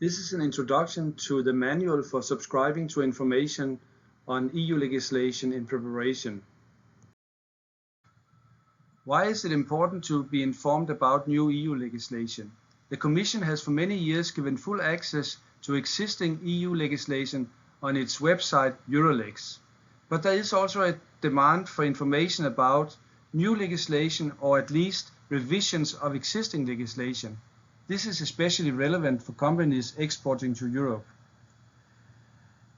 This is an introduction to the manual for subscribing to information on EU legislation in preparation. Why is it important to be informed about new EU legislation? The Commission has for many years given full access to existing EU legislation on its website Eurolex. But there is also a demand for information about new legislation or at least revisions of existing legislation. This is especially relevant for companies exporting to Europe.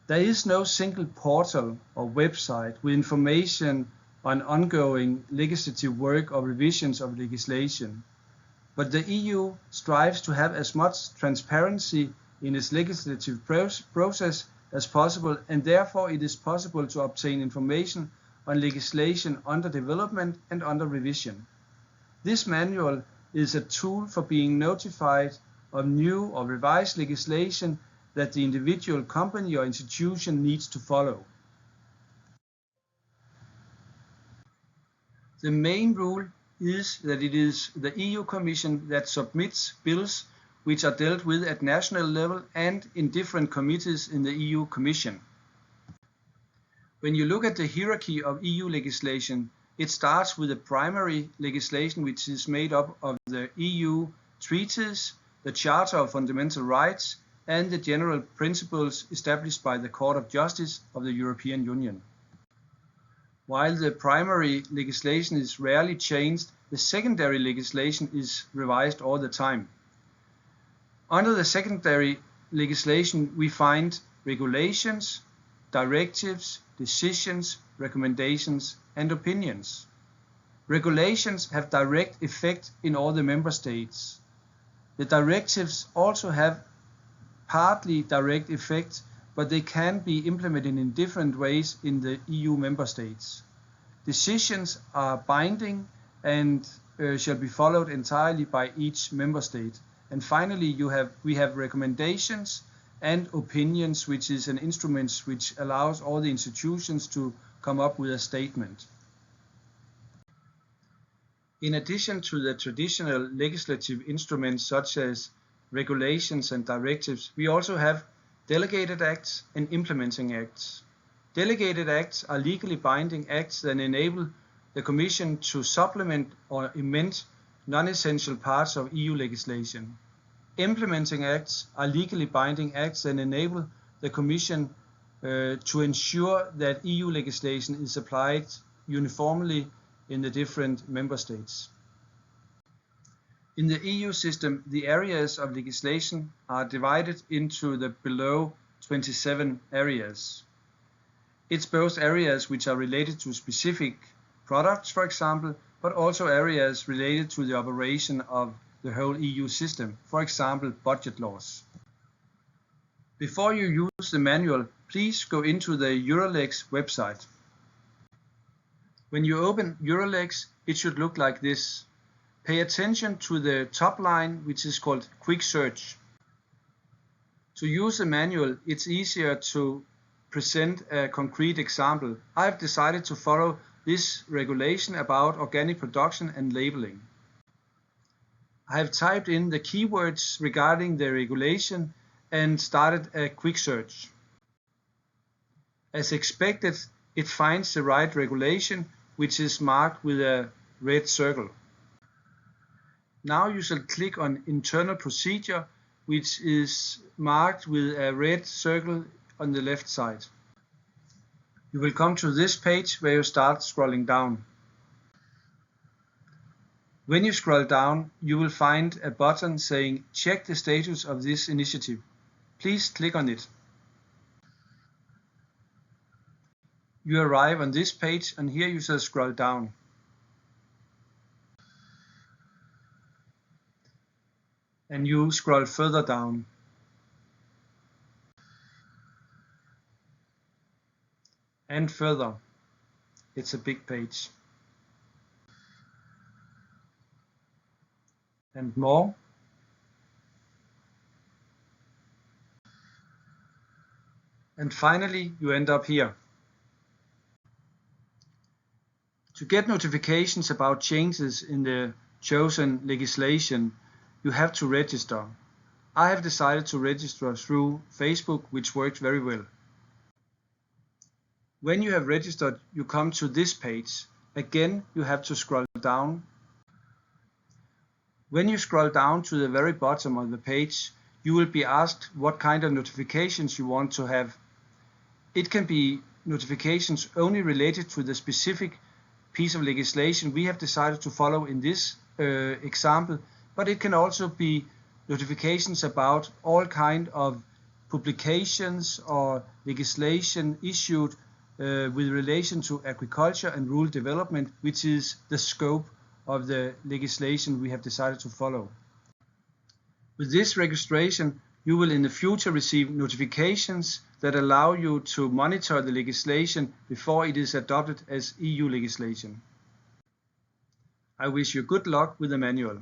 There is no single portal or website with information on ongoing legislative work or revisions of legislation, but the EU strives to have as much transparency in its legislative process as possible, and therefore it is possible to obtain information on legislation under development and under revision. This manual is a tool for being notified of new or revised legislation that the individual company or institution needs to follow. The main rule is that it is the EU Commission that submits bills which are dealt with at national level and in different committees in the EU Commission. When you look at the hierarchy of EU legislation, it starts with the primary legislation, which is made up of the EU treaties, the Charter of Fundamental Rights, and the general principles established by the Court of Justice of the European Union. While the primary legislation is rarely changed, the secondary legislation is revised all the time. Under the secondary legislation, we find regulations, directives, decisions, recommendations, and opinions. Regulations have direct effect in all the member states. The directives also have partly direct effect, but they can be implemented in different ways in the EU member states. Decisions are binding and shall be followed entirely by each member state. And finally, we have recommendations and opinions, which is an instrument which allows all the institutions to come up with a statement. In addition to the traditional legislative instruments such as regulations and directives, we also have delegated acts and implementing acts. Delegated acts are legally binding acts that enable the Commission to supplement or amend non-essential parts of EU legislation. Implementing acts are legally binding acts that enable the Commission to ensure that EU legislation is applied uniformly in the different member states. In the EU system, the areas of legislation are divided into the below 27 areas. It's both areas which are related to specific products, for example, but also areas related to the operation of the whole EU system, for example, budget laws. Before you use the manual, please go into the Eurolex website. When you open Eurolex, it should look like this. Pay attention to the top line, which is called Quick Search. To use the manual, it's easier to present a concrete example. I've decided to follow this regulation about organic production and labeling. I have typed in the keywords regarding the regulation and started a quick search. As expected, it finds the right regulation, which is marked with a red circle. Now you shall click on Internal Procedure, which is marked with a red circle on the left side. You will come to this page where you start scrolling down. When you scroll down, you will find a button saying Check the status of this initiative. Please click on it. You arrive on this page, and here you shall scroll down. And you scroll further down. And further. It's a big page. And more. And finally, you end up here. To get notifications about changes in the chosen legislation, you have to register. I have decided to register through Facebook, which works very well. When you have registered, you come to this page. Again, you have to scroll down. When you scroll down to the very bottom of the page, you will be asked what kind of notifications you want to have. It can be notifications only related to the specific piece of legislation we have decided to follow in this example, but it can also be notifications about all kind of publications or legislation issued with relation to agriculture and rural development, which is the scope of the legislation we have decided to follow. With this registration, you will in the future receive notifications that allow you to monitor the legislation before it is adopted as EU legislation. I wish you good luck with the manual.